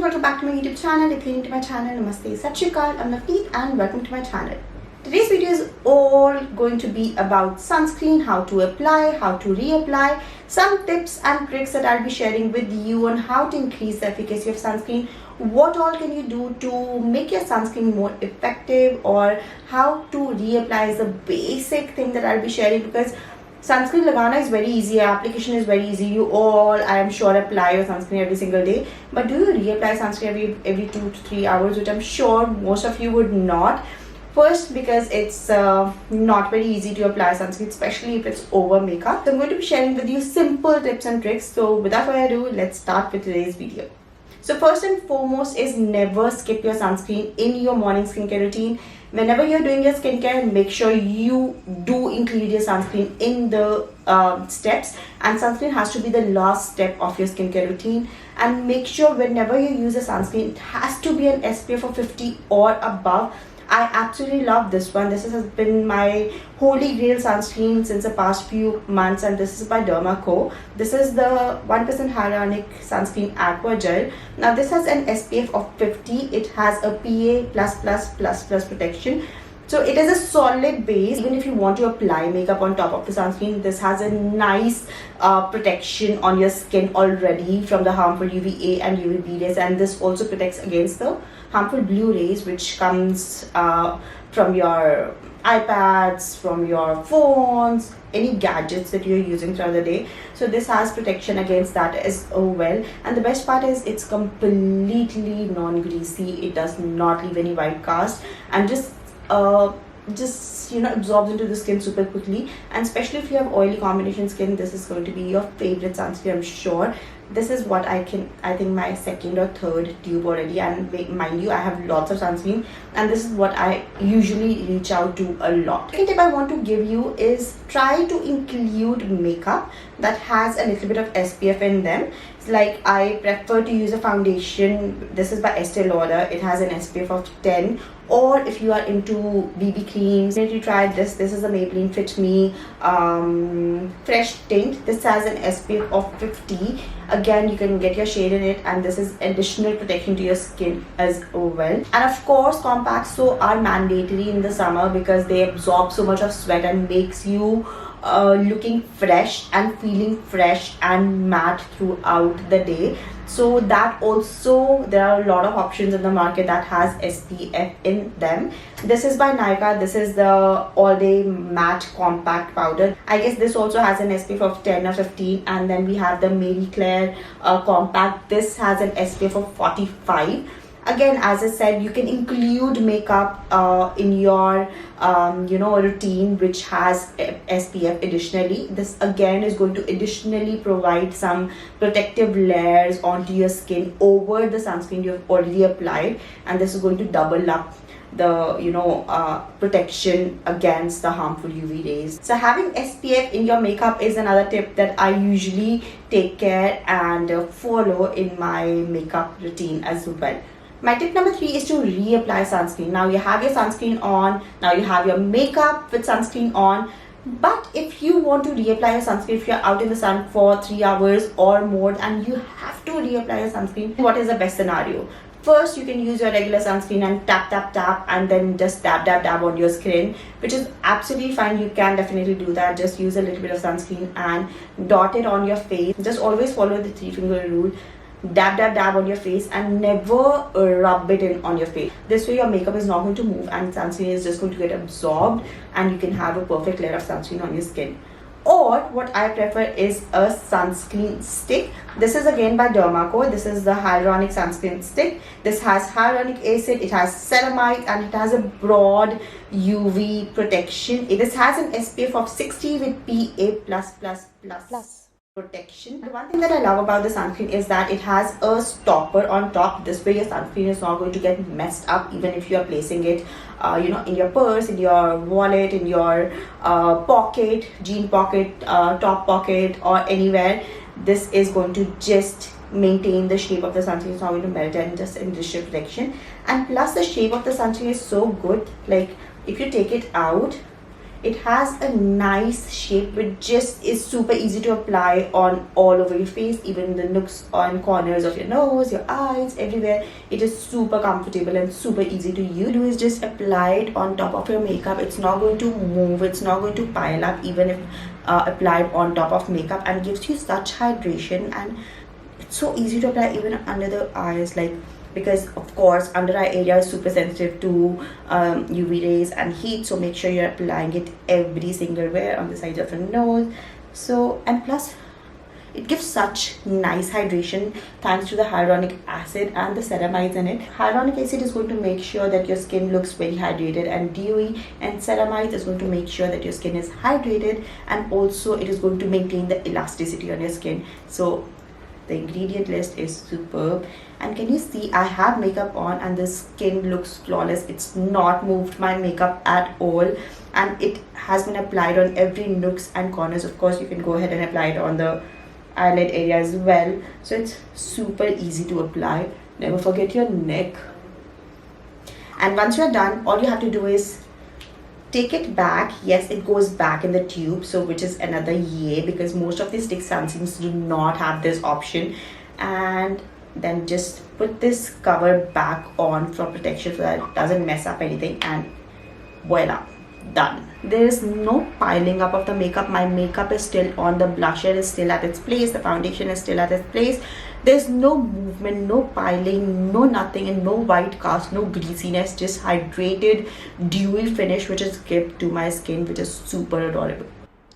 welcome back to my YouTube channel. If you're new to my channel, Namaste, Sat Shri Akal, I'm Navneet and welcome to my channel. Today's video is all going to be about sunscreen, how to apply, how to reapply, some tips and tricks that I'll be sharing with you on how to increase the efficacy of sunscreen, what all can you do to make your sunscreen more effective, or how to reapply is the basic thing that I'll be sharing, because sunscreen lagana is very easy, application is very easy. You all, I am sure, apply your sunscreen every single day. But do you reapply sunscreen every 2 to 3 hours, which I'm sure most of you would not. First, because it's not very easy to apply sunscreen, especially if it's over makeup. So I'm going to be sharing with you simple tips and tricks. So without further ado, let's start with today's video. So first and foremost is never skip your sunscreen in your morning skincare routine. Whenever you're doing your skincare, make sure you do include your sunscreen in the steps, and sunscreen has to be the last step of your skincare routine. And make sure whenever you use a sunscreen, it has to be an SPF of 50 or above. I absolutely love this one. This has been my holy grail sunscreen since the past few months, and this is by Derma. This is the 1% hyaluronic sunscreen aqua gel. Now this has an SPF of 50. It has a PA++++ protection. So it is a solid base. Even if you want to apply makeup on top of the sunscreen, this has a nice protection on your skin already from the harmful UVA and UVB rays, and this also protects against the harmful blue rays which comes from your iPads, from your phones, any gadgets that you're using throughout the day. So this has protection against that as well. And the best part is it's completely non-greasy. It does not leave any white cast, and just absorbs into the skin super quickly. And especially if you have oily combination skin, this is going to be your favorite sunscreen, I'm sure. This is what I think my second or third tube already, and mind you, I have lots of sunscreen, and this is what I usually reach out to a lot. Second tip I want to give you is try to include makeup that has a little bit of SPF in them. Like, I prefer to use a foundation. This is by Estee Lauder. It has an SPF of 10. Or if you are into BB creams, if you try this is a Maybelline Fit Me Fresh Tint. This has an SPF of 50. Again, you can get your shade in it, and this is additional protection to your skin as well. And of course, compact soap are mandatory in the summer because they absorb so much of sweat and makes you looking fresh and feeling fresh and matte throughout the day. So that also, there are a lot of options in the market that has SPF in them. This is by Nykaa. This is the all day matte compact powder. I guess this also has an SPF of 10 or 15. And then we have the Marie Claire compact. This has an SPF of 45. Again, as I said, you can include makeup in your routine which has SPF additionally. This again is going to additionally provide some protective layers onto your skin over the sunscreen you have already applied, and this is going to double up the protection against the harmful UV rays. So having SPF in your makeup is another tip that I usually take care and follow in my makeup routine as well. My tip number 3 is to reapply sunscreen. Now you have your sunscreen on, now you have your makeup with sunscreen on, but if you want to reapply your sunscreen, if you're out in the sun for 3 hours or more and you have to reapply your sunscreen, what is the best scenario? First, you can use your regular sunscreen and tap and then just dab on your skin, which is absolutely fine. You can definitely do that. Just use a little bit of sunscreen and dot it on your face. Just always follow the 3-finger rule. Dab on your face and never rub it in on your face. This way your makeup is not going to move and sunscreen is just going to get absorbed, and you can have a perfect layer of sunscreen on your skin. Or what I prefer is a sunscreen stick. This is again by Derma. This is the hyaluronic sunscreen stick. This has hyaluronic acid, it has ceramide, and it has a broad UV protection. This has an SPF of 60 with PA+++ protection. The one thing that I love about the sunscreen is that it has a stopper on top. This way your sunscreen is not going to get messed up even if you are placing it in your purse, in your wallet, in your pocket, jean pocket, top pocket, or anywhere. This is going to just maintain the shape of the sunscreen. It's not going to melt and just additional protection. And plus the shape of the sunscreen is so good. Like, if you take it out, It has a nice shape which just is super easy to apply on all over your face, even the nooks and corners of your nose, your eyes, everywhere. It is super comfortable and super easy to use. Do is just apply it on top of your makeup. It's not going to move, it's not going to pile up even if applied on top of makeup, and gives you such hydration. And it's so easy to apply even under the eyes, like, because of course under eye area is super sensitive to UV rays and heat, so make sure you're applying it every single where on the sides of your nose. So, and plus it gives such nice hydration thanks to the hyaluronic acid and the ceramides in it. Hyaluronic acid is going to make sure that your skin looks very hydrated and dewy, and ceramides is going to make sure that your skin is hydrated, and also it is going to maintain the elasticity on your skin. So the ingredient list is superb. And can you see, I have makeup on and the skin looks flawless. It's not moved my makeup at all, and it has been applied on every nooks and corners. Of course you can go ahead and apply it on the eyelid area as well, so it's super easy to apply. Never forget your neck. And once you're done, all you have to do is take it back. Yes, it goes back in the tube, so which is another yay, because most of the stick sunscreens do not have this option. And then just put this cover back on for protection so that it doesn't mess up anything, and voila, done. There is no piling up of the makeup. My makeup is still on, the blusher is still at its place, the foundation is still at its place. There's no movement, no piling, no nothing, and no white cast, no greasiness, just hydrated dewy finish which is given to my skin, which is super adorable.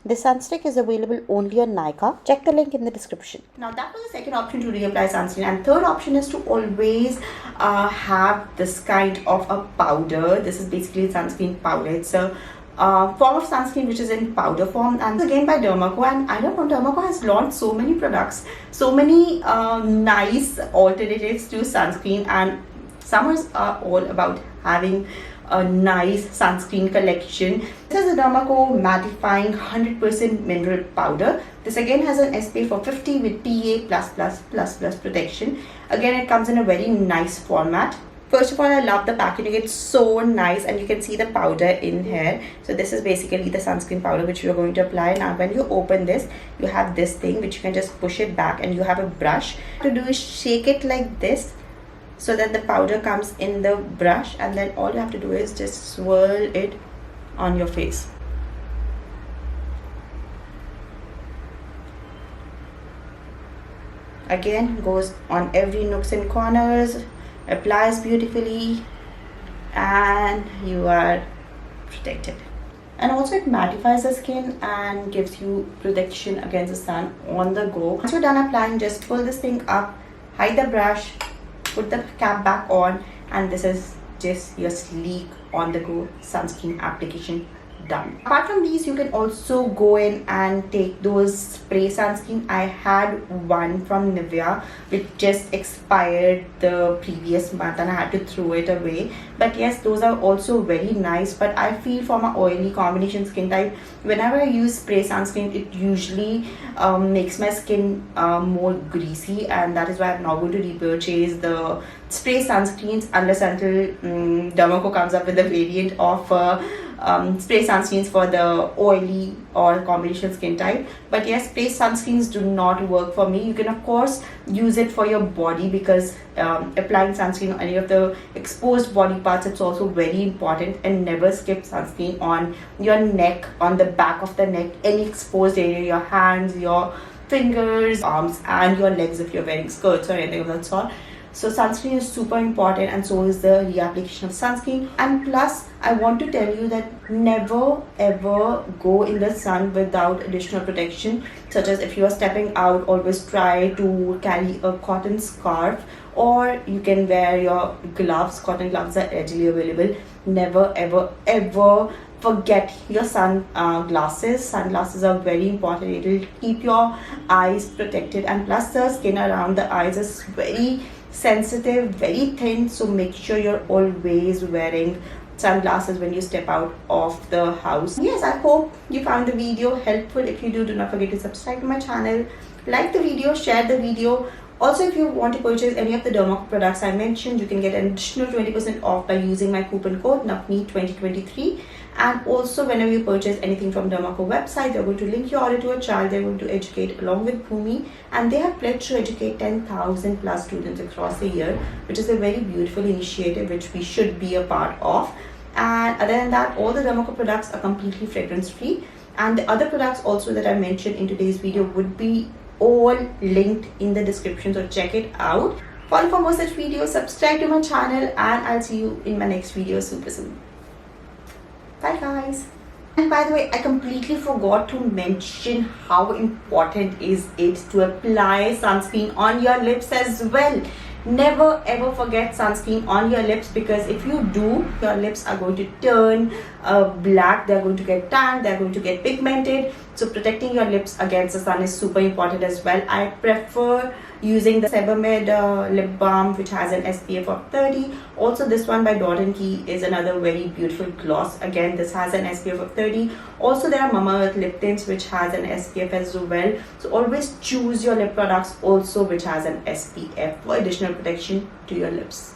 This sunstick is available only on Nykaa. Check the link in the description. Now that was the second option to reapply sunscreen, and third option is to always have this kind of a powder. This is basically sunscreen powder. It's a form of sunscreen which is in powder form, and again by Dermaco. And I don't know, Dermaco has launched so many products, so many nice alternatives to sunscreen, and summers are all about having a nice sunscreen collection. This is the Dermaco mattifying 100% mineral powder. This again has an SPF of 50 with PA++++ protection. Again, it comes in a very nice format. First of all, I love the packaging. It's so nice, and you can see the powder in here. So this is basically the sunscreen powder which you're going to apply. Now when you open this, you have this thing which you can just push it back, and you have a brush. What to do is shake it like this so that the powder comes in the brush, and then all you have to do is just swirl it on your face. Again, goes on every nooks and corners, applies beautifully, and you are protected. And also it mattifies the skin and gives you protection against the sun on the go. Once you're done applying, just pull this thing up, hide the brush, put the cap back on, and this is just your sleek on the go sunscreen application done. Apart from these, you can also go in and take those spray sunscreen. I had one from Nivea which just expired the previous month and I had to throw it away. But yes, those are also very nice. But I feel for my oily combination skin type, whenever I use spray sunscreen, it usually makes my skin more greasy, and that is why I'm not going to repurchase the spray sunscreens unless until Dermaco comes up with a variant of spray sunscreens for the oily or combination skin type. But yes, spray sunscreens do not work for me. You can of course use it for your body, because applying sunscreen on any of the exposed body parts, it's also very important. And never skip sunscreen on your neck, on the back of the neck, any exposed area, your hands, your fingers, arms, and your legs if you're wearing skirts or anything of that sort. So sunscreen is super important, and so is the reapplication of sunscreen. And plus, I want to tell you that never ever go in the sun without additional protection, such as if you are stepping out, always try to carry a cotton scarf, or you can wear your gloves. Cotton gloves are readily available. Never ever ever forget your sunglasses. Sunglasses are very important. It will keep your eyes protected, and plus the skin around the eyes is very sensitive, very thin, so make sure you're always wearing sunglasses when you step out of the house. Yes, I hope you found the video helpful. If you do not forget to subscribe to my channel, like the video, share the video. Also, if you want to purchase any of the Derma products I mentioned, you can get an additional 20% off by using my coupon code NAPNI2023. And also, whenever you purchase anything from Dermaco website, they're going to link your order to a child. They're going to educate along with Bhumi, and they have pledged to educate 10,000 plus students across the year, which is a very beautiful initiative which we should be a part of. And other than that, all the Dermaco products are completely fragrance free, and the other products also that I mentioned in today's video would be all linked in the description, so check it out. Follow for more such videos, subscribe to my channel, and I'll see you in my next video super soon. Bye guys. And by the way, I completely forgot to mention how important is it to apply sunscreen on your lips as well. Never ever forget sunscreen on your lips, because if you do, your lips are going to turn black, they're going to get tan, they're going to get pigmented. So protecting your lips against the sun is super important as well. I prefer using the Sebamed lip balm, which has an SPF of 30. Also, this one by Dot & Key is another very beautiful gloss. Again, this has an SPF of 30. Also, there are Mamaearth lip tints which has an SPF as well. So always choose your lip products also which has an SPF for additional protection to your lips.